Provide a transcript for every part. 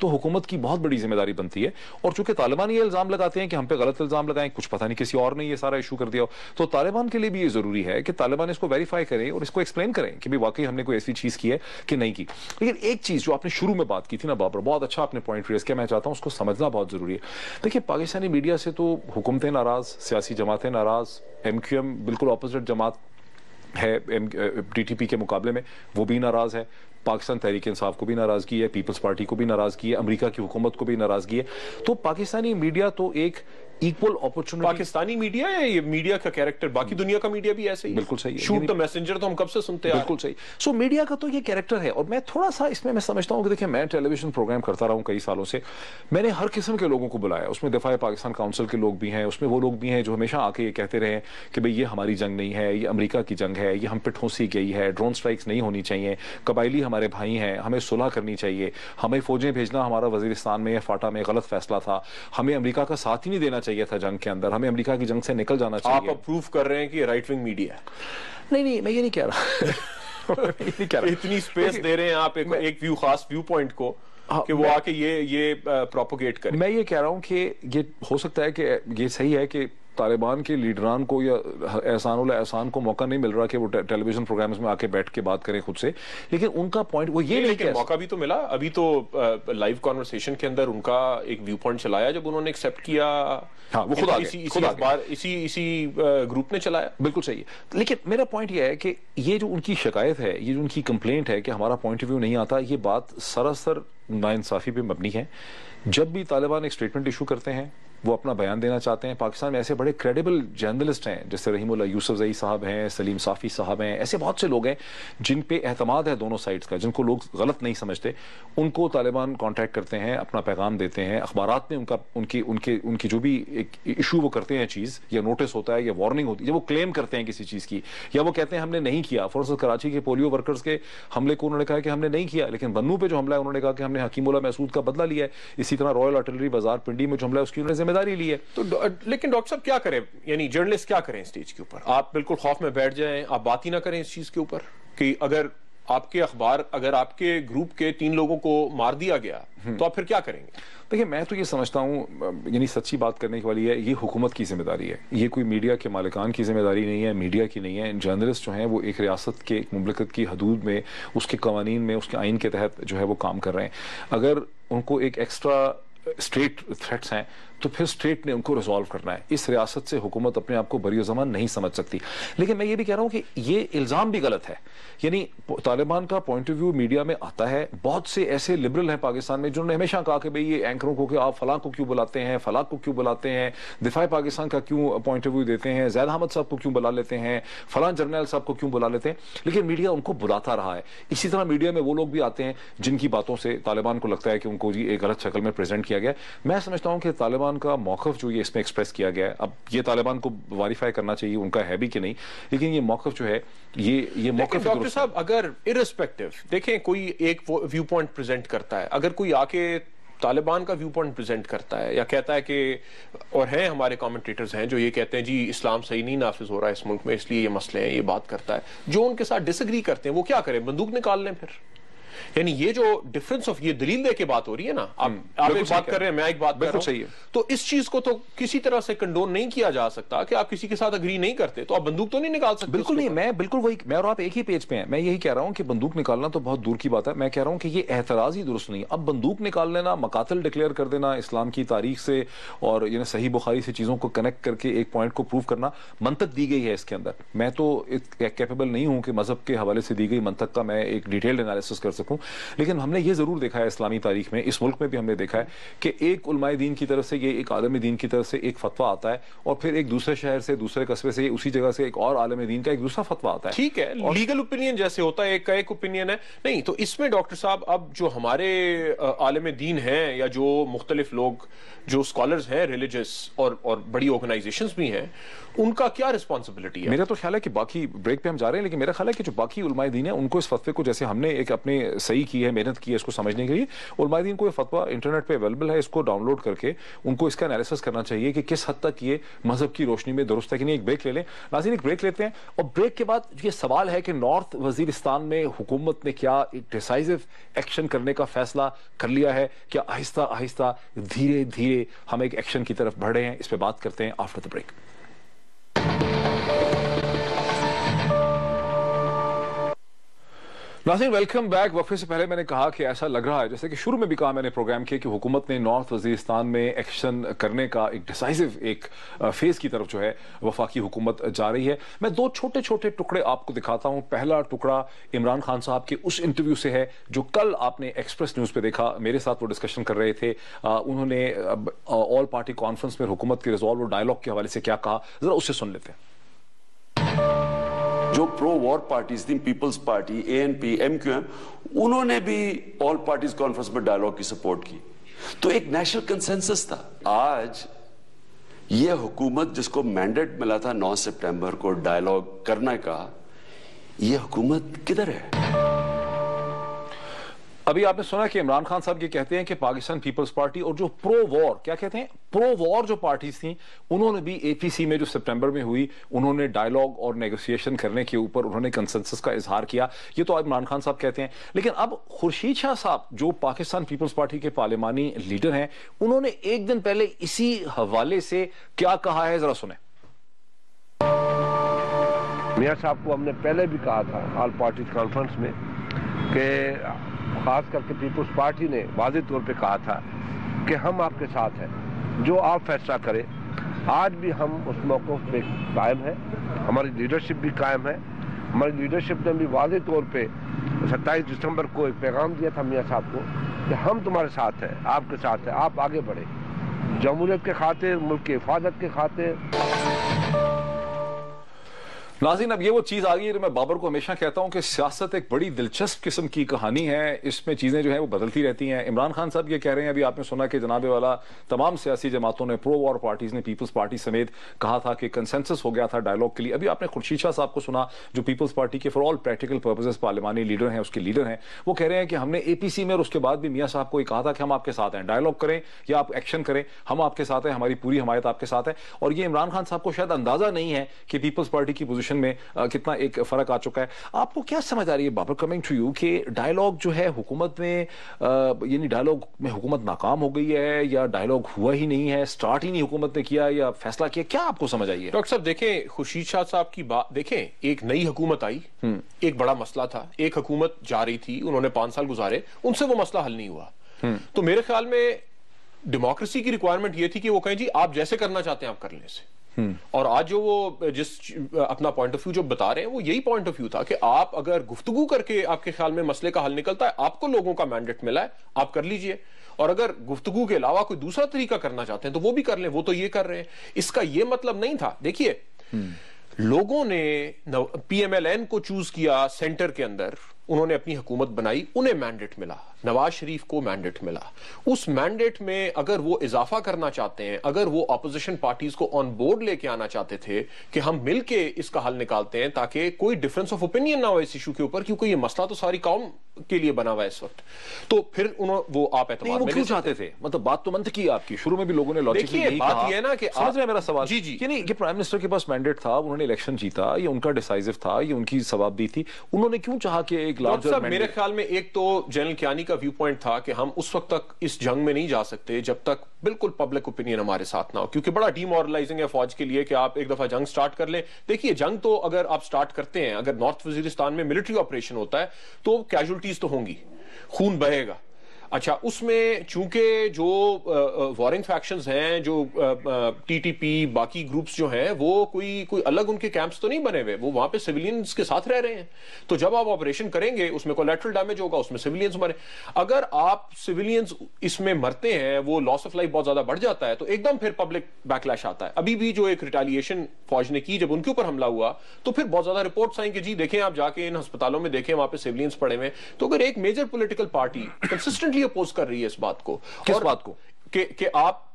تو حکومت کی بہت بڑی ذمہ داری بنتی ہے. اور چونکہ طالبان یہ الزام لگاتے ہیں کہ ہم پہ غلط الزام لگائیں, کچھ پتہ نہیں کسی اور نے یہ سارا ایشو کر دیا ہو, تو طالبان کے لیے بھی یہ ضروری ہے کہ طالبان اس کو ویریفائی کریں اور اس کو ایکسپلین کریں کہ بھی واقعی ہم نے کوئی ایسی چیز کی ہے کہ نہیں کی. لیکن ایک چیز جو آپ نے شروع میں بات کی تھی نا بابر, بہت اچھا آپ نے پوائنٹ ریز کیا, میں چاہتا ہوں اس کو سمجھنا بہت ضروری ہے. دیکھیے پاکستانی میڈیا سے تو حکومتیں ناراض, سیاسی جماعتیں ناراض, ایم کیو ایم بالکل اپوزٹ جماعت ہے ٹی ٹی پی کے مقابلے میں, وہ بھی ناراض ہے. پاکستان تحریک انصاف کو بھی ناراضگی ہے, پیپلز پارٹی کو بھی ناراضگی ہے, امریکہ کی حکومت کو بھی ناراضگی ہے. تو پاکستانی میڈیا تو ایک ایکول اپرچونٹی. پاکستانی میڈیا ہے یہ میڈیا کا کیریکٹر, باقی دنیا کا میڈیا بھی ایسے ہی. بالکل صحیح ہے, شوٹ دا میسنجر تو ہم کب سے سنتے ہیں. بالکل صحیح. سو میڈیا کا تو یہ کیریکٹر ہے. اور میں تھوڑا سا اس میں سمجھتا ہوں کہ دیکھیں میں ٹیلی ویژن پروگرام کرتا رہا ہوں کئی سالوں سے, میں نے ہر قسم کے لوگوں کو بلایا. اس میں دفاع پاکستان کونسل کے لوگ بھی ہیں, اس میں وہ لوگ بھی ہیں جو ہمیشہ آ کے یہ کہتے رہے کہ بھئی یہ ہماری جنگ نہیں ہے, یہ امریکہ کی جنگ ہے, یہ ہم پہ ٹھونسی گئی ہے, ڈرون سٹرائکس نہیں ہونی چاہیے, قبائلی ہمارے بھائی ہیں, ہمیں صلح کرنی چاہیے, ہمیں فوجیں بھیجنا ہمارا وزیرستان میں یا فاٹا میں غلط فیصلہ تھا, ہمیں امریکہ کا ساتھ ہی نہیں دینا چاہیے تھا جنگ کے اندر, ہمیں امریکہ کی جنگ سے نکل جانا چاہیے. آپ اپروو کر رہے ہیں کہ رائٹ ونگ میڈیا ہے؟ نہیں میں یہ نہیں کہہ رہا. اتنی سپیس دے رہے ہیں آپ ایک خاص ویو پوائنٹ کو کہ وہ آ کے یہ پروپیگیٹ کریں. میں یہ کہہ رہا ہوں کہ یہ ہو سکتا ہے کہ یہ صحیح ہے کہ طالبان کے لیڈران کو یا احسان اللہ احسان کو موقع نہیں مل رہا کہ وہ ٹیلی ویژن پروگرامز میں آ کے بیٹھ کے بات کریں خود سے, لیکن ان کا پوائنٹ وہ یہ نہیں کہ موقع بھی تو ملا. ابھی تو لائیو کانورسیشن کے اندر ان کا ایک ویو پوائنٹ چلایا جب انہوں نے ایکسیپٹ کیا. ہاں وہ اسی گروپ نے چلایا. بالکل صحیح ہے. لیکن میرا پوائنٹ یہ ہے کہ یہ جو ان کی شکایت ہے, یہ جو ان کی کمپلینٹ ہے کہ ہمارا پوائنٹ آف ویو نہیں آتا, یہ بات سراسر ناانصافی پہ مبنی ہے. جب بھی طالبان ایک سٹیٹمنٹ ایشو کرتے ہیں, وہ اپنا بیان دینا چاہتے ہیں, پاکستان میں ایسے بڑے کریڈیبل جرنلسٹ ہیں جیسے رحیم اللہ یوسف زئی صاحب ہیں, سلیم صافی صاحب ہیں, ایسے بہت سے لوگ ہیں جن پہ اعتماد ہے دونوں سائڈز کا, جن کو لوگ غلط نہیں سمجھتے. ان کو طالبان کانٹیکٹ کرتے ہیں, اپنا پیغام دیتے ہیں, اخبارات میں ان کی جو بھی ایک ایشو وہ کرتے ہیں چیز, یا نوٹس ہوتا ہے یا وارننگ ہوتی ہے, وہ کلیم کرتے ہیں کسی چیز کی, یا وہ کہتے ہیں ہم نے نہیں کیا. فور انسٹنس کراچی کے پولیو ورکرز کے حملے کو انہوں نے کہا کہ ہم نے نہیں کیا, لیکن بنو پہ جو حملہ ہے انہوں نے کہا کہ ہم نے حکیم اللہ محسود کا بدلہ لیا ہے. اسی طرح رائل آرٹلری بازار پنڈی میں جو حملہ ہے اس کی انہوں نے ذمہ داری لی ہے. تو لیکن ڈاکٹر صاحب کیا کریں, یعنی جرنلسٹ کیا کریں اسٹیج کے اوپر؟ آپ بالکل خوف میں بیٹھ جائیں, آپ بات ہی نہ کریں اس چیز کے اوپر کہ اگر آپ کے اخبار, اگر آپ کے گروپ کے 3 لوگوں کو مار دیا گیا تو آپ پھر کیا کریں گے؟ دیکھیں میں تو یہ سمجھتا ہوں, یعنی سچی بات کرنے والی ہے, یہ حکومت کی ذمہ داری ہے, یہ کوئی میڈیا کے مالکان کی ذمہ داری نہیں ہے, میڈیا کی نہیں ہے. جرنلسٹ جو ہیں وہ ایک ریاست کے, ایک مملکت کی حدود میں, اس کے قوانین میں, اس کے آئین کے تحت جو ہے وہ کام کر رہے ہیں. اگر ان کو ایک ایکسٹرا اسٹیٹ تھریٹس ہیں تو پھر اسٹیٹ نے ان کو ریزالو کرنا ہے. اس ریاست سے حکومت اپنے آپ کو بری زمان نہیں سمجھ سکتی. لیکن میں یہ بھی کہہ رہا ہوں کہ یہ الزام بھی غلط ہے. یعنی طالبان کا پوائنٹ آف ویو میڈیا میں آتا ہے, بہت سے ایسے لبرل ہیں پاکستان میں جنہوں نے ہمیشہ کہا کہ بھئی یہ اینکروں کو کہ آپ فلاں کو کیوں بلاتے ہیں, فلاں کو کیوں بلاتے ہیں, دفاع پاکستان کا کیوں پوائنٹ آف ویو دیتے ہیں, زید احمد صاحب کو کیوں بلا لیتے ہیں, فلاں جرنیل صاحب کو کیوں بلا لیتے ہیں. لیکن میڈیا ان کو بلاتا رہا ہے. اسی طرح میڈیا میں وہ لوگ بھی آتے ہیں جن کی باتوں سے طالبان کو لگتا ہے کہ ان کو ایک غلط شکل میں پریزنٹ کیا گیا. میں سمجھتا ہوں کہ طالبان کا موقف جو یہ اس میں ایکسپریس کیا گیا ہے, اب یہ طالبان کو ویریفائی کرنا چاہیے ان کا ہے بھی کہ نہیں, لیکن یہ موقف جو ہے یہ موقف. ڈاکٹر صاحب اگر ارسپیکٹو دیکھیں کوئی ایک ویو پوائنٹ پریزنٹ کرتا ہے, اگر کوئی آ کے طالبان کا ویو پوائنٹ پریزنٹ کرتا ہے یا کہتا ہے کہ, اور ہیں ہمارے کامنٹیٹرز ہیں جو یہ کہتے ہیں جی اسلام صحیح نہیں نافذ ہو رہا ہے اس ملک میں اس لیے یہ مسئلے ہیں, یہ بات کرتا ہے, جو ان کے ساتھ ڈس ایگری کرتے ہیں وہ کیا کریں, بندوق نکال لیں پھر؟ یعنی یہ جو ڈفرنس آف, یہ دلیل دے کے بات ہو رہی ہے نا, آپ ایک بات کر رہے ہیں, میں ایک بات کر رہا ہوں, تو اس چیز کو تو کسی طرح سے کنڈون نہیں کیا جا سکتا کہ آپ کسی کے ساتھ اگری نہیں کرتے تو آپ بندوق تو نہیں نکال سکتے. بالکل نہیں, میں بالکل وہی, میں اور آپ ایک ہی پیج پہ ہیں. میں یہی کہہ رہا ہوں کہ بندوق نکالنا تو بہت دور کی بات ہے. میں کہہ رہا ہوں کہ یہ اعتراض ہی درست نہیں. اب بندوق نکال لینا, مقاتل ڈکلیئر کر دینا اسلام کی تاریخ سے اور یعنی صحیح بخاری سے چیزوں کو کنیکٹ کر کے ایک پوائنٹ کو پروف کرنا, منطق دی گئی ہے اس کے اندر. میں تو کیپیبل نہیں ہوں کہ مذہب کے حوالے سے دی گئی منطق کا میں ایک ڈیٹیلڈ انالیسس کر سکوں, لیکن ہم نے یہ ضرور دیکھا ہے اسلامی تاریخ میں, اس ملک میں بھی ہم نے دیکھا ہے کہ ایک علماء دین کی طرف سے, یہ ایک عالم دین کی طرف سے ایک فتویٰ آتا ہے, اور پھر ایک دوسرے شہر سے, دوسرے قصبے سے, اسی جگہ سے ایک اور عالم دین کا ایک دوسرا فتویٰ آتا ہے. ٹھیک ہے, لیگل اوپینین جیسے ہوتا ہے, ایک کا ایک اوپینین ہے. نہیں تو اس میں ڈاکٹر صاحب اب جو ہمارے عالم دین ہیں یا جو مختلف لوگ جو اسکالرز ہیں ریلیجس اور بڑی آرگنائزیشنز بھی ہیں, ان کا کیا رسپانسبلٹی ہے؟ میرا تو خیال ہے کہ باقی بریک پہ ہم جا رہے ہیں, لیکن میرا خیال ہے کہ جو باقی علماء دین ہیں ان کو اس فتوے کو, جیسے ہم نے ایک اپنے صحیح کی ہے, محنت کی ہے اس کو سمجھنے کے لیے. علماء دین کو یہ فتویٰ انٹرنیٹ پہ اویلیبل ہے, اس کو ڈاؤن لوڈ کر کے ان کو اس کا انالیسس کرنا چاہیے کہ کس حد تک یہ مذہب کی روشنی میں درست ہے کہ نہیں. ایک بریک لے لیں ناظرین, ایک بریک لیتے ہیں, اور بریک کے بعد یہ سوال ہے کہ نارتھ وزیرستان میں حکومت نے کیا ڈیسائزو ایکشن کرنے کا فیصلہ کر لیا ہے, کیا آہستہ آہستہ دھیرے دھیرے ہم ایک ایکشن کی طرف بڑھ رہے ہیں. اس پہ بات کرتے ہیں آفٹر دا بریک. ناظرین ویلکم بیک. وقفے سے پہلے میں نے کہا کہ ایسا لگ رہا ہے جیسے کہ شروع میں بھی کہا میں نے پروگرام کے کہ حکومت نے نارتھ وزیرستان میں ایکشن کرنے کا ایک ڈیسائزو ایک فیز کی طرف جو ہے وفاقی حکومت جا رہی ہے. میں دو چھوٹے چھوٹے ٹکڑے آپ کو دکھاتا ہوں. پہلا ٹکڑا عمران خان صاحب کے اس انٹرویو سے ہے جو کل آپ نے ایکسپریس نیوز پہ دیکھا, میرے ساتھ وہ ڈسکشن کر رہے تھے. انہوں نے آل پارٹی کانفرنس میں حکومت کے ریزالو اور ڈائلاگ کے حوالے سے کیا کہا, ذرا اسے سن لیتے ہیں. جو پرو وار پارٹیز تھیں, People's Party, A N P, M Q M, انہوں نے بھی آل پارٹیز کانفرنس میں ڈائلاگ کی سپورٹ کی. تو ایک نیشنل کنسنسس تھا. آج یہ حکومت جس کو مینڈیٹ ملا تھا 9 سپٹمبر کو ڈائلاگ کرنے کا, یہ حکومت کدھر ہے؟ ابھی آپ نے سنا کہ عمران خان صاحب یہ کہتے ہیں کہ پاکستان پیپلز پارٹی اور جو پرو وار, کیا کہتے ہیں, پرو وار جو پارٹیز تھیں, انہوں نے بھی اے پی سی میں جو سپٹمبر میں ہوئی, انہوں نے ڈائلاگ اور نیگوسیشن کرنے کے اوپر انہوں نے کنسنسس کا اظہار کیا. یہ تو عمران خان صاحب کہتے ہیں. لیکن اب خورشید شاہ صاحب جو پاکستان پیپلز پارٹی کے پارلیمانی لیڈر ہیں, انہوں نے ایک دن پہلے اسی حوالے سے کیا کہا ہے, ذرا سنیں. میاں صاحب کو ہم نے پہلے بھی کہا تھا آل پارٹیز کانفرنس میں کہ خاص کر کے پیپلز پارٹی نے واضح طور پہ کہا تھا کہ ہم آپ کے ساتھ ہیں, جو آپ فیصلہ کریں. آج بھی ہم اس موقف پہ قائم ہیں, ہماری لیڈرشپ بھی قائم ہے. ہماری لیڈرشپ نے بھی واضح طور پہ 27 دسمبر کو ایک پیغام دیا تھا میاں صاحب کو کہ ہم تمہارے ساتھ ہیں, آپ کے ساتھ ہیں, آپ آگے بڑھیں جمہوریت کے خاطر, ملک کی حفاظت کے خاطر. ناظرین اب یہ وہ چیز آ گئی ہے, میں بابر کو ہمیشہ کہتا ہوں کہ سیاست ایک بڑی دلچسپ قسم کی کہانی ہے, اس میں چیزیں جو ہیں وہ بدلتی رہتی ہیں. عمران خان صاحب یہ کہہ رہے ہیں, ابھی آپ نے سنا کہ جناب والا تمام سیاسی جماعتوں نے, پرو وار پارٹیز نے, پیپلز پارٹی سمیت کہا تھا کہ کنسنسس ہو گیا تھا ڈائلاگ کے لیے. ابھی آپ نے خورشید شاہ صاحب کو سنا جو پیپلز پارٹی کے فار آل پریکٹیکل پرپزز پارلیمانی لیڈر ہیں, اس کے لیڈر ہیں. وہ کہہ رہے ہیں کہ ہم نے اے پی سی میں اور اس کے بعد بھی میاں صاحب کو یہ کہا تھا کہ ہم آپ کے ساتھ ہیں, ڈائلاگ کریں یا آپ ایکشن کریں, ہم آپ کے ساتھ ہیں, ہماری پوری حمایت آپ کے ساتھ ہے. اور یہ عمران خان صاحب کو شاید اندازہ نہیں ہے کہ پیپلز پارٹی کی پوزیشن میں ایک فرق آ چکا ہے. آپ کو کیا سمجھ آ رہی ہے بابر, کمنگ ٹو یو, کہ ڈائلاگ جو ہے حکومت میں, یعنی ڈائلاگ میں حکومت ناکام ہو گئی ہے یا ڈائلاگ ہوا ہی نہیں ہے, سٹارٹ ہی نہیں حکومت نے کیا یا فیصلہ کیا, کیا آپ کو سمجھ آئی ہے؟ ڈاکٹر صاحب دیکھیں, خورشید شاہ صاحب کی بات دیکھیں, ایک نئی حکومت آئی, ایک بڑا مسئلہ تھا, ایک حکومت جا رہی تھی, انہوں نے 5 سال گزارے, ان سے وہ مسئلہ حل نہیں ہوا. تو میرے خیال میں ڈیموکریسی کی ریکوائرمنٹ یہ تھی کہ وہ کہیں جی آپ جیسے کرنا چاہتے ہیں آپ کر لیں سے. اور آج جو وہ جس اپنا پوائنٹ آف ویو جو بتا رہے ہیں وہ یہی پوائنٹ آف ویو تھا کہ آپ اگر گفتگو کر کے آپ کے خیال میں مسئلے کا حل نکلتا ہے, آپ کو لوگوں کا مینڈیٹ ملا ہے, آپ کر لیجئے. اور اگر گفتگو کے علاوہ کوئی دوسرا طریقہ کرنا چاہتے ہیں تو وہ بھی کر لیں, وہ تو یہ کر رہے ہیں. اس کا یہ مطلب نہیں تھا, دیکھیے لوگوں نے پی ایم ایل این کو چوز کیا سینٹر کے اندر, انہوں نے اپنی حکومت بنائی, انہیں مینڈیٹ ملا, نواز شریف کو مینڈیٹ ملا. اس مینڈیٹ میں اگر وہ اضافہ کرنا چاہتے ہیں, اگر وہ اپوزیشن پارٹیز کو آن بورڈ لے کے آنا چاہتے تھے کہ ہم مل کے اس کا حل نکالتے ہیں تاکہ کوئی ڈفرنس آف اوپینین نہ ہو اس ایشو کے اوپر, کیونکہ یہ مسئلہ تو ساری قوم کے لیے بنا ہوا ہے اس وقت, تو پھر وہ آپ اعتماد میں کیوں چاہتے تھے, مطلب بات تو منطقی آپ کی, شروع میں بھی لوگوں نے لاجیکلی یہی کہا. بات یہ ہے نا کہ سمجھ رہے ہیں میرا سوال, جی جی, یعنی کہ پرائم منسٹر کے پاس مینڈیٹ تھا, انہوں نے الیکشن جیتا, یہ ان کا ڈیسائزو تھا, یہ ان کی ثوابدید تھی, انہوں نے کیوں چاہا کہ ایک لارجر میرے خیال میں ایک تو جنرل کیانی کا ویو پوائنٹ تھا کہ ہم اس وقت تک اس جنگ میں نہیں جا سکتے جب تک بالکل پبلک اوپینین ہمارے ساتھ نہ ہو, کیونکہ بڑا ڈی مورلائزنگ ہے فوج کے لیے کہ آپ ایک دفعہ جنگ سٹارٹ کر لیں. دیکھیے جنگ تو اگر آپ سٹارٹ کرتے ہیں, اگر نارتھ وزیرستان میں ملٹری آپریشن ہوتا ہے تو کیجولٹیز تو ہوں گی, خون بہے گا. اچھا, اس میں چونکہ جو وارنگ فیکشنز ہیں, جو ٹی ٹی پی باقی گروپس جو ہیں, وہ کوئی الگ ان کے کیمپس تو نہیں بنے ہوئے, وہ وہاں پہ سیولینز کے ساتھ رہ رہے ہیں. تو جب آپ آپریشن کریں گے اس میں کولیٹرل ڈیمیج ہوگا, اس میں سیولینز مرے. اگر آپ سیولینز اس میں مرتے ہیں, وہ لاس آف لائف بہت زیادہ بڑھ جاتا ہے, تو ایک دم پھر پبلک بیکلیش آتا ہے. ابھی بھی جو ایک ریٹیلیشن فوج نے کی جب ان کے اوپر حملہ ہوا, تو پھر بہت زیادہ رپورٹس آئیں کہ جی دیکھیں آپ جا کے ان ہسپتالوں میں دیکھیں وہاں پہ سیولینز پڑے ہوئے. تو اگر ایک major political party consistently oppose کر رہی ہے اس بات کو, کس بات کو, کہ آپ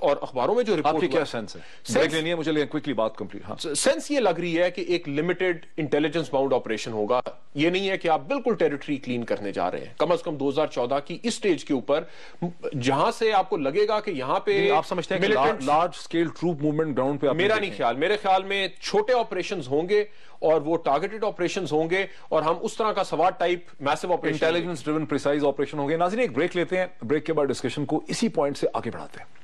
اور اخباروں میں جو آپ کی رپورٹ کیا سینس ہے؟ بریک لینی ہے مجھے، لیکن کوئکلی بات کمپلیٹ. ہاں سینس یہ لگ رہی ہے کہ ایک لمیٹڈ انٹیلیجنس باؤنڈ آپریشن ہوگا. یہ نہیں ہے کہ آپ بالکل ٹیریٹری کلین کرنے جا رہے ہیں. کم از کم 2014 کی اس سٹیج کے اوپر جہاں سے آپ کو لگے گا کہ یہاں پہ آپ سمجھتے ہیں کہ large scale troupe movement ground پہ؟ میرا نہیں خیال. میرے خیال میں چھوٹے آپریشنز ہوں گے اور وہ ٹارگیٹڈ آپریشنز ہوں گے اور ہم اس طرح کا سوات ٹائپ میسو operation, intelligence driven precise operation ہوں گے. ناظرین ایک بریک لیتے ہیں، بریک کے بعد ڈسکشن کو اسی پوائنٹ سے آگے بڑھاتے ہیں.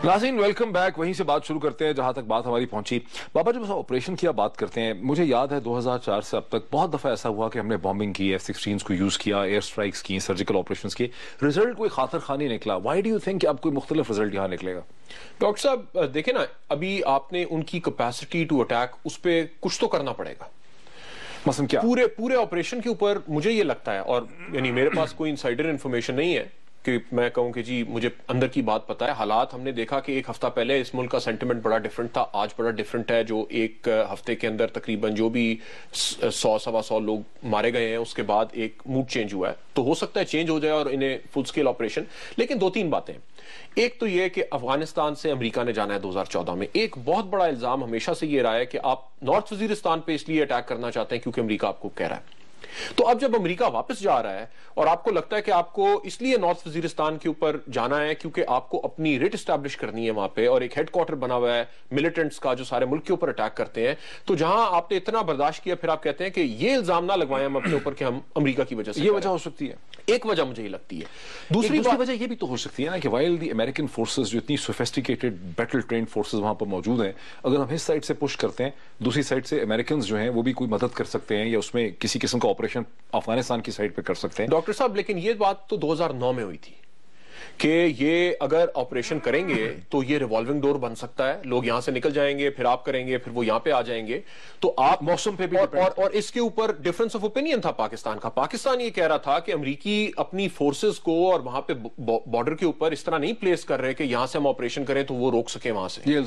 ناظرین ویلکم بیک. وہیں سے بات شروع کرتے ہیں جہاں تک بات ہماری پہنچی. بابا جب آپریشن کی آپ بات کرتے ہیں، مجھے یاد ہے 2004 سے اب تک بہت دفعہ ایسا ہوا کہ ہم نے بامبنگ کی، F-16 کو یوز کیا، ایئر سٹرائکس کی، سرجیکل آپریشنز کی، رزلٹ کوئی خاطر خانی نکلا. وائی ڈو یو تھنک کہ اب کوئی مختلف رزلٹ یہاں نکلے گا؟ ڈاکٹر صاحب دیکھیں نا، ابھی آپ نے ان کی کیپیسٹی ٹو اٹیک، اس پہ کچھ تو کرنا پڑے گا. مثلا کیا؟ پورے آپریشن کے اوپر مجھے یہ لگتا ہے، اور یعنی میرے پاس کوئی انسائڈر انفارمیشن نہیں ہے کہ میں کہوں کہ جی مجھے اندر کی بات پتا ہے. حالات ہم نے دیکھا کہ ایک ہفتہ پہلے اس ملک کا سینٹیمنٹ بڑا ڈیفرنٹ تھا، آج بڑا ڈیفرنٹ ہے. جو ایک ہفتے کے اندر تقریباً جو بھی 100-125 لوگ مارے گئے ہیں، اس کے بعد ایک موڈ چینج ہوا ہے. تو ہو سکتا ہے چینج ہو جائے اور انہیں فل سکیل آپریشن. لیکن 2-3 باتیں. ایک تو یہ کہ افغانستان سے امریکہ نے جانا ہے 2014 میں. ایک بہت بڑا الزام ہمیشہ سے یہ رہا ہے کہ آپ نارتھ وزیرستان پہ اس لیے اٹیک کرنا چاہتے ہیں کیونکہ امریکہ آپ کو کہہ رہا ہے. تو اب جب امریکہ واپس جا رہا ہے اور آپ کو لگتا ہے کہ آپ کو اس لیے نارتھ وزیرستان کے اوپر جانا ہے کیونکہ آپ کو اپنی ریٹ اسٹیبلش کرنی ہے وہاں پہ، اور ایک ہیڈ کوارٹر بنا ہوا ہے ملیٹنٹس کا جو سارے ملک کے اوپر اٹیک کرتے ہیں، تو جہاں آپ نے اتنا برداشت کیا پھر آپ کہتے ہیں کہ یہ الزام نہ لگوائیں ہم اپنے اوپر کہ ہم امریکہ کی وجہ سے. یہ وجہ ہو سکتی ہے. ایک وجہ مجھے یہ لگتی ہے. دوسری وجہ یہ بھی تو ہو سکتی ہے نا کہ وائل دی امریکن فورسز جو اتنی سوفیسٹیکیٹڈ بیٹل ٹرینڈ فورسز وہاں پر موجود ہیں، اگر ہم اس سائڈ سے پش کرتے ہیں، دوسری سائڈ سے امریکنز جو ہیں وہ بھی کوئی مدد کر سکتے ہیں یا اس میں کسی قسم کا آپریشن افغانستان کی سائڈ پہ کر سکتے ہیں. ڈاکٹر صاحب لیکن یہ بات تو 2009 میں ہوئی تھی کہ یہ اگر آپریشن کریں گے تو یہ ریوالونگ ڈور بن سکتا ہے، لوگ یہاں سے نکل جائیں گے، پھر آپ کریں گے، پھر وہ یہاں پہ آ جائیں گے. تو آپ موسم پہ بھی اور اس کے اوپر ڈفرنس آف اوپینین تھا پاکستان کا. پاکستان یہ کہہ رہا تھا کہ امریکی اپنی فورسز کو اور وہاں پہ بارڈر کے اوپر اس طرح نہیں پلیس کر رہے کہ یہاں سے ہم آپریشن کریں تو وہ روک سکیں وہاں سے. یہ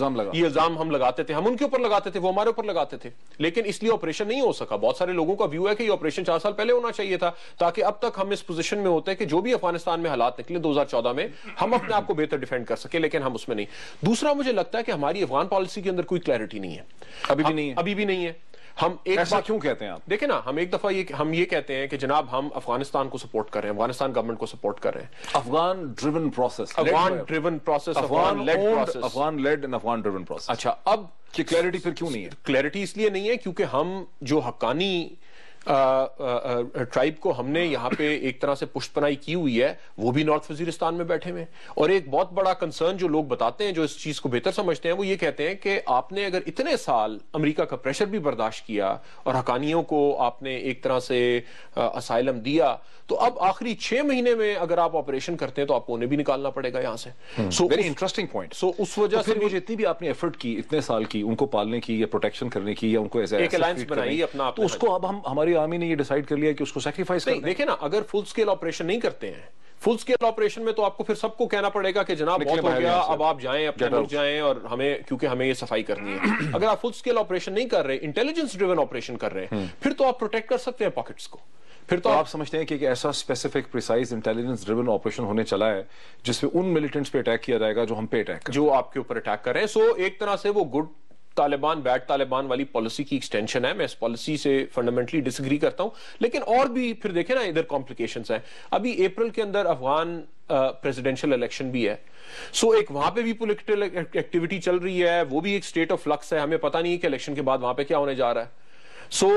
الزام ہم لگاتے تھے، ہم ان کے اوپر لگاتے تھے، وہ ہمارے اوپر لگاتے تھے، لیکن اس لیے آپریشن نہیں ہو سکا. بہت سارے لوگوں کا ویو ہے کہ یہ آپریشن 4 سال پہلے ہونا چاہیے تھا تاکہ اب تک ہم اس پوزیشن میں ہوتے کہ جو بھی افغانستان میں حالات نکلے 2014 میں ہم اپنے آپ کو بہتر ڈیفینڈ کر سکے، لیکن ہم اس میں نہیں. دوسرا مجھے لگتا ہے کہ ہماری افغان پالیسی کے اندر کوئی کلیئرٹی نہیں ہے، ابھی بھی نہیں ہے. ہم ایک ایسا کیوں کہتے ہیں آپ؟ دیکھیں نا، ہم ایک دفعہ ہم یہ کہتے ہیں کہ جناب ہم افغانستان کو سپورٹ کر رہے ہیں، افغانستان گورنمنٹ کو سپورٹ کر رہے ہیں. Afghan driven process, Afghan lead and Afghan driven process. اچھا، اب کی کلیئرٹی پھر کیوں نہیں ہے؟ کلیئرٹی اس لیے نہیں ہے کیونکہ ہم جو حقانی ٹرائب کو ہم نے یہاں پہ ایک طرح سے پشت پناہی کی ہوئی ہے، وہ بھی نارتھ وزیرستان میں بیٹھے ہوئے. اور ایک بہت بڑا کنسرن جو لوگ بتاتے ہیں، جو اس چیز کو بہتر سمجھتے ہیں، وہ یہ کہتے ہیں کہ آپ نے اگر اتنے سال امریکہ کا پریشر بھی برداشت کیا اور حقانیوں کو آپ نے ایک طرح سے اسائلم دیا، تو اب آخری 6 مہینے میں اگر آپ آپریشن کرتے ہیں تو آپ کو انہیں بھی نکالنا پڑے گا یہاں سے. Very interesting point. سو اس وجہ سے مجھے اتنی بھی آپ نے ایفرٹ کی اتنے سال کی ان کو پالنے کی یا پروٹیکشن کرنے کی یا ان کو ایک الائنس بنائی اپنا، تو اس کو اب ہماری آرمی نے یہ ڈیسائیڈ کر لیا کہ اس کو سیکریفائس کرنا ہے. دیکھیں نا، اگر فل سکیل آپریشن نہیں کرتے ہیں، فل سکیل آپریشن میں تو آپ کو پھر سب کو کہنا پڑے گا کہ جناب بہت ہو گیا، اب آپ جائیں اپنے ملک جائیں، اور کیونکہ ہمیں یہ صفائی کرنی ہے. اگر آپ فل سکیل آپریشن نہیں کر رہے، انٹیلیجنس ڈریون آپریشن کر رہے ہیں، پھر تو آپ پروٹیکٹ کر سکتے ہیں پاکٹس کو. پھر تو آپ سمجھتے ہیں کہ ایک ایسا specific precise intelligence driven operation ہونے چلا ہے جس میں ان ملیٹنٹس پہ اٹیک کیا جائے گا جو ہم پہ اٹیک، جو آپ کے اوپر اٹیک کر رہے ہیں. سو ایک طرح سے وہ گڈ طالبان بیڈ طالبان والی پالیسی کی ایکسٹینشن ہے. میں اس پالیسی سے فنڈامنٹلی ڈس ایگری کرتا ہوں. لیکن اور بھی پھر دیکھیں نا ادھر کمپلیکیشنز ہیں. ابھی اپریل کے اندر افغان پریزیڈنشل الیکشن بھی ہے. سو ایک وہاں پہ بھی پولیٹیکل ایکٹیویٹی چل رہی ہے، وہ بھی ایک اسٹیٹ آف فلکس ہے. ہمیں پتہ نہیں ہے کہ الیکشن کے بعد وہاں پہ کیا ہونے جا رہا ہے. سو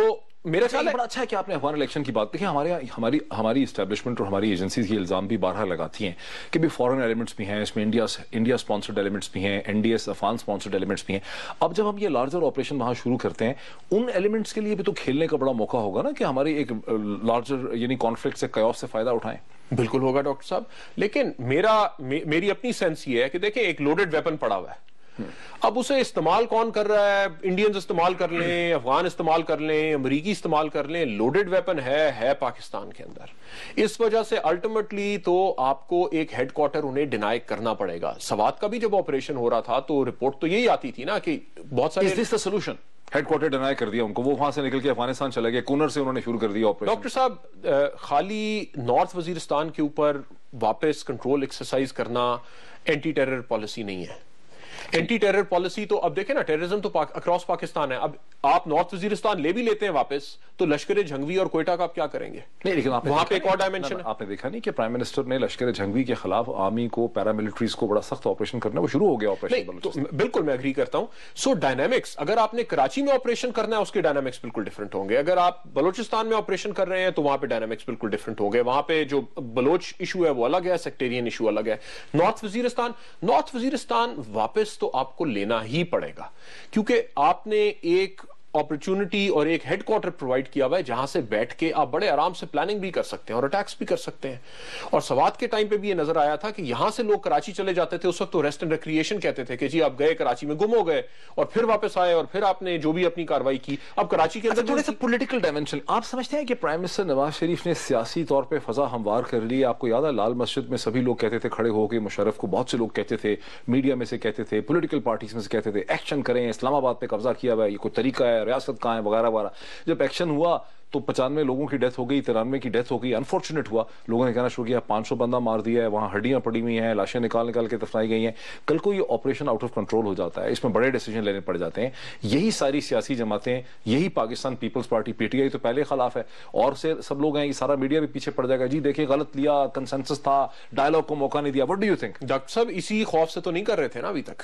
میرا خیال ہے بڑا اچھا ہے کہ آپ نے افغان الیکشن کی بات. دیکھیں ہماری اسٹیبلشمنٹ اور ہماری ایجنسیز یہ الزام بھی بارہا لگاتی ہیں کہ بھی فورن ایلیمنٹس بھی ہیں اس میں، انڈیا اسپانسرڈ ایلیمنٹس بھی ہیں، N D S Afghan sponsored elements بھی ہیں. اب جب ہم یہ لارجر آپریشن وہاں شروع کرتے ہیں، ان ایلیمنٹس کے لیے بھی تو کھیلنے کا بڑا موقع ہوگا نا کہ ہماری ایک لارجر یعنی کانفلکٹ سے کیوس سے فائدہ اٹھائیں. بالکل ہوگا ڈاکٹر صاحب، لیکن میری اپنی سینس یہ ہے کہ دیکھیں ایک لوڈڈ ویپن پڑا ہوا ہے. اب اسے استعمال کون کر رہا ہے؟ انڈینز استعمال کر لیں، افغان استعمال کر لیں، امریکی استعمال کر لیں، لوڈڈ ویپن ہے پاکستان کے اندر. اس وجہ سے الٹیمیٹلی تو آپ کو ایک ہیڈ کوارٹر انہیں ڈینائی کرنا پڑے گا. سوات کا بھی جب آپریشن ہو رہا تھا تو رپورٹ تو یہی آتی تھی نا کہ بہت سارے. Is this the solution? Headquarter deny کر دیا ان کو، وہ وہاں سے نکل کے افغانستان چلے گئے، کونر سے انہوں نے شروع کر دیا آپریشن. ڈاکٹر صاحب خالی نارتھ وزیرستان کے اوپر واپس کنٹرول ایکسرسائز کرنا اینٹی ٹیرر پالیسی نہیں ہے. اینٹی ٹیرر پالیسی تو اب دیکھیں نا, ٹیررزم تو اکراس پاکستان ہے. اب آپ نارتھ وزیرستان لے بھی لیتے ہیں واپس تو لشکر جھنگوی اور کوئٹہ کا آپ کیا کریں گے؟ نہیں, لیکن وہاں پہ ایک اور ڈائمنشن ہے. آپ نے دیکھا نہیں کہ پرائم منسٹر نے لشکر جھنگوی کے خلاف آرمی کو, پیراملٹریز کو بڑا سخت آپریشن کرنا, وہ شروع ہو گیا آپریشن. بالکل میں اگری کرتا ہوں. سو ڈائنامکس, اگر آپ نے کراچی میں آپریشن کرنا ہے اس کے ڈائنامکس بالکل ڈفرنٹ ہوں گے. اگر آپ بلوچستان میں آپریشن کر رہے ہیں تو وہاں پہ ڈائنامکس بالکل ڈفرنٹ ہوں گے. وہاں پہ جو بلوچ ایشو ہے وہ الگ ہے, سیکٹیرین ایشو الگ ہے. نارتھ وزیرستان واپس تو آپ کو لینا ہی پڑے گا, کیونکہ آپ نے ایک اپرچونٹی اور ایک ہیڈ کوارٹر پرووائڈ کیا ہوا ہے جہاں سے بیٹھ کے آپ بڑے آرام سے پلاننگ بھی کر سکتے ہیں اور اٹیکس بھی کر سکتے ہیں. اور سوات کے ٹائم پہ بھی یہ نظر آیا تھا کہ یہاں سے لوگ کراچی چلے جاتے تھے, اس وقت تو ریسٹ اینڈ ریکریشن کہتے تھے کہ جی آپ گئے کراچی میں گم ہو گئے اور پھر واپس آئے اور پھر آپ نے جو بھی اپنی کاروائی کی. اب کراچی کے اندر تھوڑے سے پولیٹیکل ڈائمنشن, آپ سمجھتے ہیں کہ پرائم منسٹر نواز شریف نے سیاسی طور پہ فضا ہموار کر لی؟ آپ کو یاد ہے لال مسجد میں سبھی لوگ کہتے تھے کھڑے ہو کے, مشرف کو بہت سے لوگ کہتے تھے, میڈیا میں سے کہتے تھے, پولیٹیکل پارٹیز میں سے کہتے تھے ایکشن کریں, اسلام آباد پہ قبضہ کیا ہوا ہے, یہ کوئی طریقہ ہے, ریاست کہاں ہے وغیرہ وغیرہ. جب ایکشن ہوا تو 95 لوگوں کی ڈیتھ ہو گئی, 93 کی ڈیتھ ہو گئی. انفارچونیٹ ہوا, لوگوں نے کہنا شروع کیا 500 بندہ مار دیا ہے, وہاں ہڈیاں پڑی ہوئی ہیں, لاشیں نکال کے دفنائی گئی ہیں. کل کو یہ آپریشن آؤٹ آف کنٹرول ہو جاتا ہے, اس میں بڑے ڈیسیجن لینے پڑ جاتے ہیں. یہی ساری سیاسی جماعتیں, یہی پاکستان پیپلز پارٹی پی ٹی آئی تو پہلے خلاف ہے, اور سے سب لوگ ہیں, یہ سارا میڈیا بھی پیچھے پڑ جائے گا, جی دیکھیں غلط لیا, کنسنسس تھا, ڈائلاگ کو موقع نہیں دیا. What do you think? Doctor صاحب اسی خوف سے تو نہیں کر رہے تھے نا ابھی تک,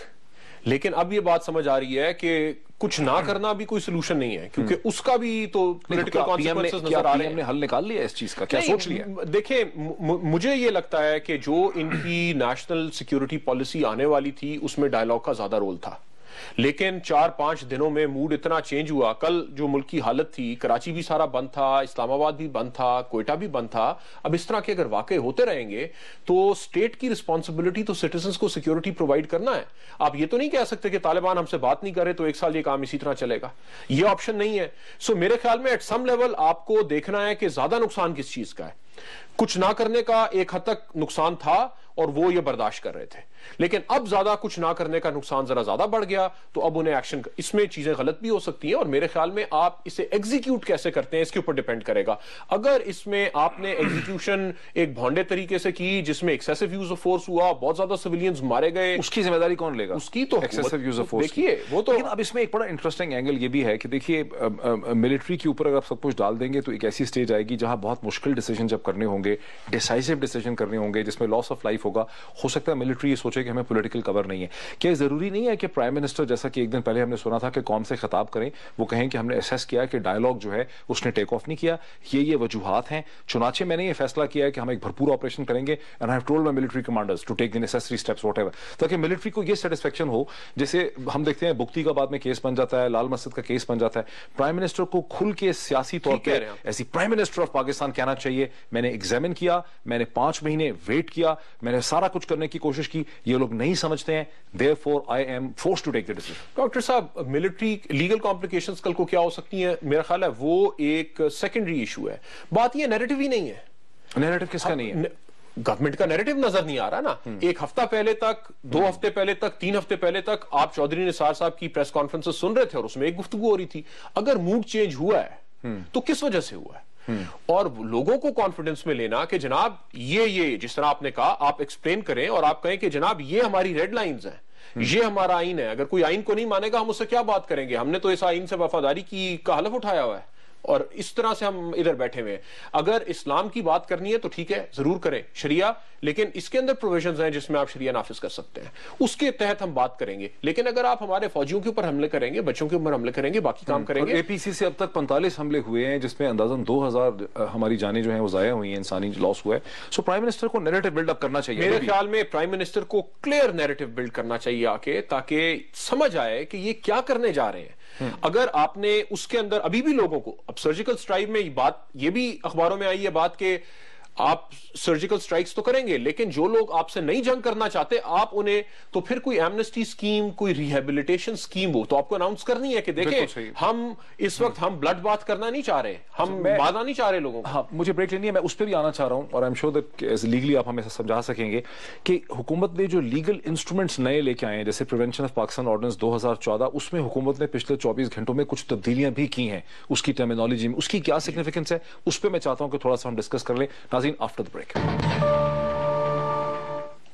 لیکن اب یہ بات سمجھ آ رہی ہے کہ کچھ نہ کرنا بھی کوئی سلوشن نہیں ہے, کیونکہ اس کا بھی تو پولیٹیکل کانسیکوینسز نظر آ رہے ہیں. نے حل نکال لیا اس چیز کا, کیا سوچ لیا؟ دیکھیں مجھے یہ لگتا ہے کہ جو ان کی نیشنل سیکیورٹی پالیسی آنے والی تھی اس میں ڈائلاگ کا زیادہ رول تھا, لیکن 4-5 دنوں میں موڈ اتنا چینج ہوا. کل جو ملک کی حالت تھی, کراچی بھی سارا بند تھا, اسلام آباد بھی بند تھا, کوئٹہ بھی بند تھا. اب اس طرح کے اگر واقع ہوتے رہیں گے تو اسٹیٹ کی رسپانسبلٹی تو سٹیزنز کو سیکیورٹی پرووائڈ کرنا ہے. آپ یہ تو نہیں کہہ سکتے کہ طالبان ہم سے بات نہیں کرے تو 1 سال یہ کام اسی طرح چلے گا, یہ آپشن نہیں ہے. سو میرے خیال میں ایٹ سم لیول آپ کو دیکھنا ہے کہ زیادہ نقصان کس چیز کا ہے. کچھ نہ کرنے کا ایک حد تک نقصان تھا اور وہ یہ برداشت کر رہے تھے, لیکن اب زیادہ کچھ نہ کرنے کا نقصان ذرا زیادہ بڑھ گیا تو اب انہیں ایکشن, اس میں چیزیں غلط بھی ہو سکتی ہیں. اور میرے خیال میں آپ اسے ایگزیکیوٹ کیسے کرتے ہیں اس کے اوپر ڈیپینڈ کرے گا. اگر اس میں آپ نے ایگزیکیوشن ایک بھونڈے طریقے سے کی جس میں ایکسیسو یوز آف فورس ہوا, بہت زیادہ سویلینز مارے گئے, اس کی ذمہ داری کون لے گا؟ اس کی تو ایکسیسو یوز آف فورس. دیکھیے وہ تو, اب اس میں ایک بڑا انٹرسٹنگ اینگل یہ بھی ہے کہ دیکھیے ملٹری کے اوپر اگر آپ سب کچھ ڈال دیں گے تو ایک ایسی سٹیج آئے گی جہاں بہت مشکل ڈیسیجن جب کرنے ہوں گے, ڈیسائسو ڈیسیجن کرنے ہوں گے جس میں لاس آف لائف ہوگا, ہو سکتا ہے ملٹری یہ سوچے کہ ہمیں پولیٹیکل کور نہیں ہے. کیا ضروری نہیں ہے کہ پرائم منسٹر, جیسا کہ ایک دن پہلے ہم نے سنا تھا کہ قوم سے خطاب کریں, وہ کہیں کہ ہم نے اسیس کیا کہ ڈائلاگ جو ہے اس نے ٹیک آف نہیں کیا, یہ وجوہات ہیں, چنانچہ میں نے یہ فیصلہ کیا ہے کہ ہم ایک بھرپور آپریشن کریں گے, and I have told my military commanders to take the necessary steps whatever ایور, تاکہ ملٹری کو یہ سیٹسفیکشن ہو. جیسے ہم دیکھتے ہیں بگٹی کا بعد میں کیس بن جاتا ہے, لال مسجد کا کیس بن جاتا ہے, پرائم منسٹر کو کھل کے سیاسی طور پہ ایسی پرائم منسٹر آف پاکستان کہنا چاہیے, میں نے ایگزامن کیا, میں نے 5 مہینے ویٹ کیا, میں نے سارا کچھ کرنے کی کوشش کی, یہ لوگ نہیں سمجھتے ہیں, therefore I am forced to take the decision. Doctor صاحب ملٹری لیگل کمپلیکیشنز کل کو کیا ہو سکتی ہیں؟ میرا خیال ہے وہ ایک سیکنڈری ایشو ہے. بات یہ نیریٹو ہی نہیں ہے. نیریٹو کس کا نہیں ہے؟ گورنمنٹ کا نیریٹو نظر نہیں آ رہا نا. ایک ہفتہ پہلے تک, 2 ہفتے پہلے تک, 3 ہفتے پہلے تک آپ چودھری نثار صاحب کی پریس کانفرنس سن رہے تھے اور اس میں ایک گفتگو ہو رہی تھی. اگر موڈ چینج ہوا ہے تو کس وجہ سے ہوا ہے؟ اور لوگوں کو کانفیڈنس میں لینا کہ جناب یہ جس طرح آپ نے کہا آپ ایکسپلین کریں اور آپ کہیں کہ جناب یہ ہماری ریڈ لائنز ہیں, یہ ہمارا آئین ہے, اگر کوئی آئین کو نہیں مانے گا ہم اس سے کیا بات کریں گے, ہم نے تو اس آئین سے وفاداری کی کا حلف اٹھایا ہوا ہے اور اس طرح سے ہم ادھر بیٹھے ہوئے ہیں. اگر اسلام کی بات کرنی ہے تو ٹھیک ہے ضرور کریں شریعہ, لیکن اس کے اندر پروویژنز ہیں جس میں آپ شریعہ نافذ کر سکتے ہیں, اس کے تحت ہم بات کریں گے. لیکن اگر آپ ہمارے فوجیوں کے اوپر حملے کریں گے, بچوں کے اوپر حملے کریں گے, باقی کام کریں گے. اے پی سی سے اب تک 45 حملے ہوئے ہیں جس میں اندازاً 2000 ہماری جانیں جو ہیں وہ ضائع ہوئی ہیں, انسانی لاس ہوا ہے. سو پرائم منسٹر کو نیریٹو بلڈ اپ کرنا چاہیے. میرے خیال میں پرائم منسٹر کو کلیئر نیریٹو بلڈ کرنا چاہیے آ کے, تاکہ سمجھ آئے کہ یہ کیا کرنے جا رہے ہیں. اگر آپ نے اس کے اندر ابھی بھی لوگوں کو, اب سرجیکل سٹرائیک میں یہ بھی اخباروں میں آئی ہے بات کہ آپ سرجیکل سٹرائکس تو کریں گے, لیکن جو لوگ آپ سے نہیں جنگ کرنا چاہتے آپ انہیں تو پھر کوئی ایمنسٹی سکیم, کوئی ریہیبلیٹیشن سکیم ہو تو آپ کو اناؤنس کرنی ہے کہ دیکھیں ہم اس وقت ہم بلڈ بات کرنا نہیں چاہ رہے, ہم مارنا نہیں چاہ رہے لوگوں کو. ہاں مجھے بریک لینی ہے, میں اس پہ بھی آنا چاہ رہا ہوں اور I am sure that as legally آپ ہمیں سمجھا سکیں گے کہ حکومت نے جو لیگل انسٹرومنٹس نئے لے کے آئے ہیں, جیسے پریونشن آف پاکستان آرڈیننس 2014, اس میں حکومت نے پچھلے 24 گھنٹوں میں کچھ تبدیلیاں بھی کی ہیں. اس کی ٹرمینالوجی میں اس کی کیا سگنیفیکنس ہے, اس پہ میں چاہتا ہوں کہ تھوڑا سا ہم ڈسکس کر لیں. ناظرین آفٹر دی بریک.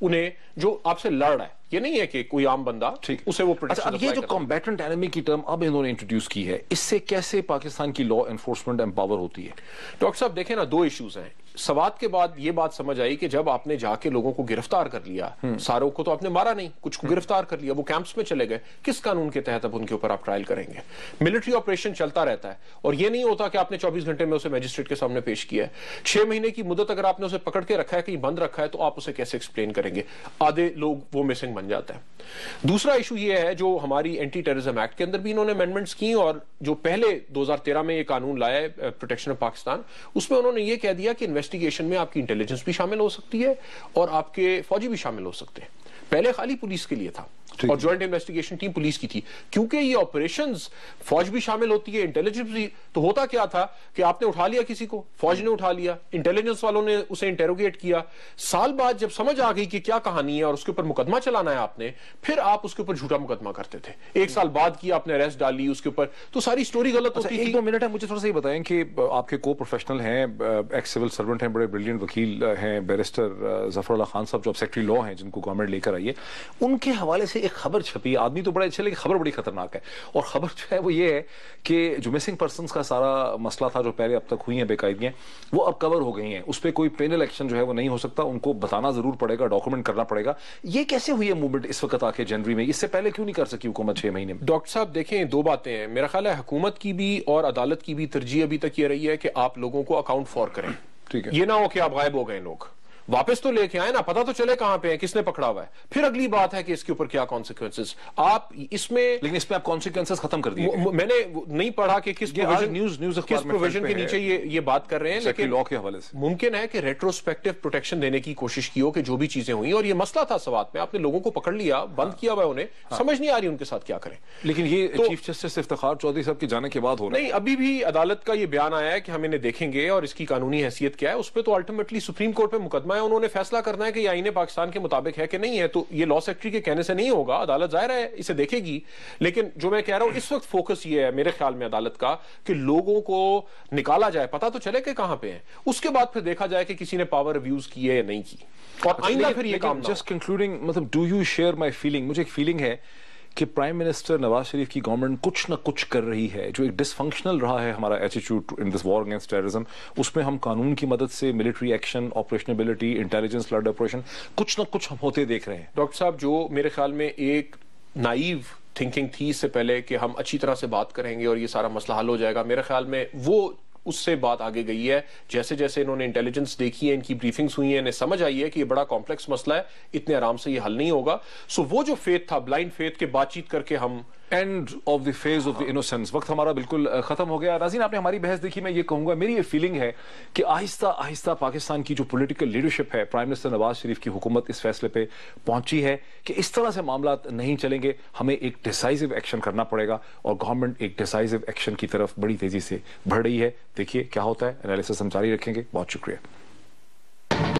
انہیں جو آپ سے لڑ رہا ہے. یہ نہیں ہے کہ کوئی عام بندہ اسے وہ اچھا اب یہ جو کمبیٹنٹ اینیمی کی ٹرم اب انہوں نے انٹروڈیوس کی ہے اس سے کیسے پاکستان کی لا انفورسمنٹ امپاور ہوتی ہے؟ ڈاکٹر صاحب دیکھیں نا دو ایشوز ہیں. سوات کے بعد یہ بات سمجھ آئی کہ جب آپ نے جا کے لوگوں کو گرفتار کر لیا, ساروں کو تو آپ نے مارا نہیں, کچھ کو گرفتار کر لیا, وہ کیمپس میں چلے گئے, کس قانون کے تحت اب ان کے اوپر آپ ٹرائل کریں گے؟ ملٹری آپریشن چلتا رہتا ہے اور یہ نہیں ہوتا کہ آپ نے 24 گھنٹے میں اسے میجسٹریٹ کے سامنے پیش کیا ہے. 6 مہینے کی مدت اگر آپ نے اسے پکڑ کے رکھا ہے, کہیں بند رکھا ہے, تو آپ اسے کیسے ایکسپلین کریں گے؟ آدھے لوگ وہ مسنگ بن جاتا ہے. دوسرا ایشو یہ ہے جو ہماری اینٹی ٹیررزم ایکٹ کے اندر بھی انہوں نے امینڈمنٹس کی, اور جو پہلے 2013 میں یہ قانون لایا ہے پروٹیکشن آف پاکستان, اس میں انہوں نے یہ کہہ دیا کہ انویسٹیگیشن میں آپ کی انٹیلیجنس بھی شامل ہو سکتی ہے اور آپ کے فوجی بھی شامل ہو سکتے ہیں. پہلے خالی پولیس کے لیے تھا اور جوائنٹ انویسٹیگیشن ٹیم پولیس کی تھی. کیونکہ یہ آپریشنز فوج بھی شامل ہوتی ہے, انٹیلیجنس بھی, تو ہوتا کیا تھا کہ آپ نے اٹھا لیا کسی کو, فوج نے اٹھا لیا, انٹیلیجنس والوں نے اسے انٹیروگیٹ کیا, سال بعد جب سمجھ آ گئی کہ کیا کہانی ہے اور اس کے اوپر مقدمہ چلانا ہے آپ نے, پھر آپ اس کے اوپر جھوٹا مقدمہ کرتے تھے. 1 سال بعد کی آپ نے اریسٹ ڈالی اس کے اوپر, تو ساری سٹوری غلط ہوتی تھی. 1-2 منٹ ہے, مجھے تھوڑا سا یہ بتائیں کہ آپ کے کو پروفیشنل ہیں, ایکس سول سرونٹ ہیں, بڑے بریلینٹ وکیل ہیں, بیرسٹر ظفر اللہ خان صاحب جو اب سیکٹری لا ہیں جن کو گورنمنٹ لے کر آئی ہے, ان کے حوالے سے ایک خبر چھپی. آدمی تو بڑا اچھا لیکن خبر بڑی خطرناک ہے, اور خبر جو ہے وہ یہ ہے کہ جو مسنگ پرسنز کا سارا مسئلہ تھا جو پہلے اب تک ہوئی ہیں بے قاعدگیاں, وہ اب کور ہو گئی ہیں. اس پہ کوئی پینل ایکشن جو ہے وہ نہیں ہو سکتا, ان کو بتانا ضرور پڑے گا, ڈاکومنٹ کرنا پڑے گا. یہ کیسے ہوئی ہے موومنٹ اس وقت آ کے جنوری میں؟ اس سے پہلے کیوں نہیں کر سکی حکومت 6 مہینے میں؟ ڈاکٹر صاحب دیکھیں 2 باتیں ہیں. میرا خیال ہے حکومت کی بھی اور عدالت کی بھی ترجیح ابھی تک یہ رہی ہے کہ آپ لوگوں کو اکاؤنٹ فار کریں. ٹھیک ہے, یہ نہ ہو کہ آپ غائب ہو گئے, لوگ واپس تو لے کے آئے نا, پتہ تو چلے کہاں پہ ہیں, کس نے پکڑا ہوا ہے. پھر اگلی بات ہے کہ اس کے اوپر کیا کانسیکوینسز. آپ اس میں, لیکن اس پہ آپ کانسیکوینسز ختم کر دیے. میں نے نہیں پڑھا کہ کس پروویژن کے نیچے یہ بات کر رہے ہیں, لیکن لا کے حوالے سے ممکن ہے کہ ریٹروسپیکٹو پروٹیکشن دینے کی کوشش کی ہو کہ جو بھی چیزیں ہوئی, اور یہ مسئلہ تھا سوات میں, آپ نے لوگوں کو پکڑ لیا, بند کیا ہوا ہے, انہیں سمجھ نہیں آ رہی ان کے ساتھ کیا کریں. لیکن یہ چیف جسٹس افتخار چودھری صاحب کے جانے کے بعد ہو رہا ہے. نہیں, ابھی بھی عدالت کا یہ بیان آیا ہے کہ ہم انہیں دیکھیں گے اور اس کی قانونی حیثیت کیا ہے. اس پہ تو الٹیمیٹلی سپریم کورٹ پہ مقدمہ ہے, انہوں نے فیصلہ کرنا ہے کہ یہ آئین پاکستان کے مطابق ہے کہ نہیں ہے. تو یہ لا سیکرٹری کے کہنے سے نہیں ہوگا, عدالت ظاہر ہے اسے دیکھے گی. لیکن جو میں کہہ رہا ہوں اس وقت فوکس یہ ہے میرے خیال میں عدالت کا کہ لوگوں کو نکالا جائے, پتہ تو چلے کہ کہاں پہ ہیں, اس کے بعد پھر دیکھا جائے کہ کسی نے پاور ابیوز کی ہے یا نہیں کی, اور آئندہ پھر یہ کام. جسٹ کنکلوڈنگ, مطلب do you share my feeling, مجھے ایک فیلنگ ہے کہ پرائم منسٹر نواز شریف کی گورنمنٹ کچھ نہ کچھ کر رہی ہے. جو ایک ڈس فنکشنل رہا ہے ہمارا attitude in this war against terrorism, اس میں ہم قانون کی مدد سے military action, operationability, intelligence led operation, کچھ نہ کچھ ہم ہوتے دیکھ رہے ہیں. ڈاکٹر صاحب جو میرے خیال میں ایک نائیو تھنکنگ تھی اس سے پہلے کہ ہم اچھی طرح سے بات کریں گے اور یہ سارا مسئلہ حل ہو جائے گا, میرے خیال میں وہ اس سے بات آگے گئی ہے. جیسے جیسے انہوں نے انٹیلیجنس دیکھی ہے, ان کی بریفنگز ہوئی ہیں, انہیں سمجھ آئی ہے کہ یہ بڑا کمپلیکس مسئلہ ہے, اتنے آرام سے یہ حل نہیں ہوگا. سو وہ جو فیتھ تھا, بلائنڈ فیتھ, کے بات چیت کر کے ہم and of the phase of the innocence. وقت ہمارا بالکل ختم ہو گیا. ناظرین آپ نے ہماری بحث دیکھی, میں یہ کہوں گا میری یہ فیلنگ ہے کہ آہستہ آہستہ پاکستان کی جو پولیٹیکل لیڈرشپ ہے, پرائم منسٹر نواز شریف کی حکومت اس فیصلے پہ پہنچی ہے کہ اس طرح سے معاملات نہیں چلیں گے, ہمیں ایک ڈیسائزو ایکشن کرنا پڑے گا, اور گورنمنٹ ایک ڈیسائزو ایکشن کی طرف بڑی تیزی سے بڑھ رہی ہے. دیکھیے کیا ہوتا ہے, انالیسس ہم جاری رکھیں گے. بہت شکریہ.